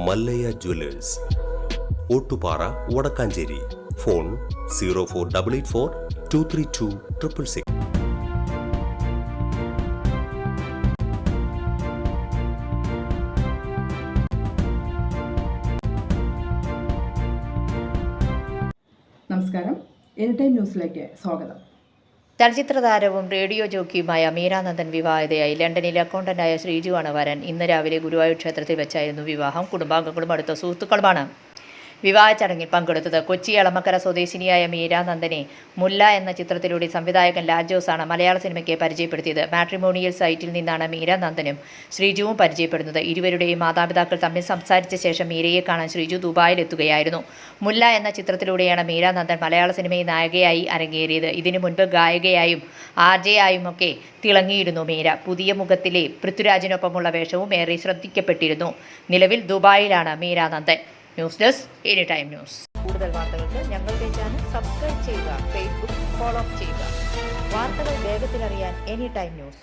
Mallayya Jewellers, Ottupara, Vadakkanchery. Phone 04884 232 666. നമസ്കാരം, any time ന്യൂസിലേക്ക് സ്വാഗതം. ചലച്ചിത്ര താരവും റേഡിയോ ജോക്കിയുമായ മീരാനന്ദൻ വിവാഹിതയായി. ലണ്ടനിൽ അക്കൗണ്ടന്റായ ശ്രീജുവാണ് വരൻ. ഇന്ന് രാവിലെ ഗുരുവായൂർ ക്ഷേത്രത്തിൽ വെച്ചായിരുന്നു വിവാഹം. കുടുംബാംഗങ്ങളും അടുത്ത സുഹൃത്തുക്കളുമാണ് വിവാഹ ചടങ്ങിൽ പങ്കെടുത്തത്. കൊച്ചി എളമക്കര സ്വദേശിനിയായ മീരാനന്ദനെ മുല്ല എന്ന ചിത്രത്തിലൂടെ സംവിധായകൻ ലാൽജോസാണ് മലയാള സിനിമയ്ക്ക് പരിചയപ്പെടുത്തിയത്. മാട്രിമോണിയൽ സൈറ്റിൽ നിന്നാണ് മീരാനന്ദനും ശ്രീജുവും പരിചയപ്പെടുന്നത്. ഇരുവരുടെയും മാതാപിതാക്കൾ തമ്മിൽ സംസാരിച്ച ശേഷം മീരയെ കാണാൻ ശ്രീജു ദുബായിലെത്തുകയായിരുന്നു. മുല്ല എന്ന ചിത്രത്തിലൂടെയാണ് മീരാനന്ദൻ മലയാള സിനിമയിൽ നായികയായി അരങ്ങേറിയത്. ഇതിനു മുൻപ് ഗായികയായും ആർജയായുമൊക്കെ തിളങ്ങിയിരുന്നു മീര. പുതിയ മുഖത്തിലെ പൃഥ്വിരാജിനൊപ്പമുള്ള വേഷവും ഏറെ ശ്രദ്ധിക്കപ്പെട്ടിരുന്നു. നിലവിൽ ദുബായിലാണ് Meera Nandan. News desk, any time news. കൂടുതൽ വാർത്തകൾക്ക് ഞങ്ങളുടെ ചാനൽ സബ്സ്ക്രൈബ് ചെയ്യുക, ഫേസ്ബുക്ക് ഫോളോ ചെയ്യുക. വാർത്തകൾ വേഗത്തിലറിയാൻ എനി ടൈം ന്യൂസ്.